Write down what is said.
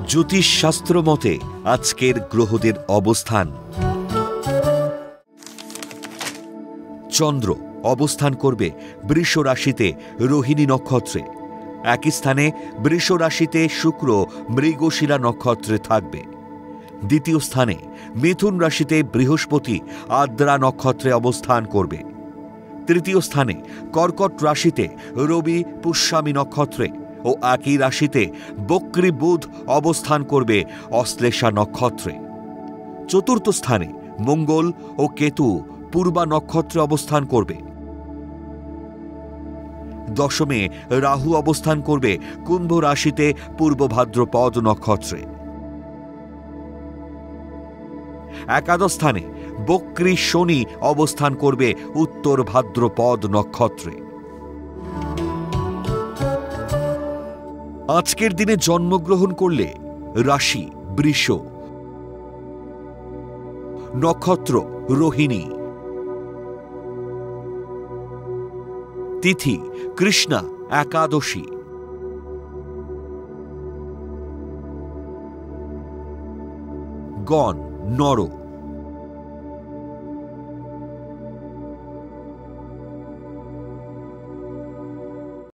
জ্যোতিষ শাস্ত্র মতে আজকের গ্রহদের অবস্থান। চন্দ্র অবস্থান করবে বৃষ রাশিতে রোহিণী নক্ষত্রে। একই স্থানে বৃষ রাশিতে শুক্র মৃগশিরা নক্ষত্রে থাকবে। দ্বিতীয় স্থানে মিথুন রাশিতে বৃহস্পতি আদ্রা নক্ষত্রে অবস্থান করবে। তৃতীয় স্থানে কর্কট রাশিতে রবি পুষ্যামী নক্ষত্রে ও একই রাশিতে বক্রী বুধ অবস্থান করবে অশ্লেষা নক্ষত্রে। চতুর্থ স্থানে মঙ্গল ও কেতু পূর্বা নক্ষত্রে অবস্থান করবে। দশমে রাহু অবস্থান করবে কুম্ভ রাশিতে পূর্ব ভাদ্রপদ নক্ষত্রে। একাদশ স্থানে বক্রী শনি অবস্থান করবে উত্তর ভাদ্রপদ নক্ষত্রে। আজকের দিনে জন্মগ্রহণ করলে রাশি বৃষ, নক্ষত্র রোহিণী, তিথি কৃষ্ণা একাদশী, গণ নর,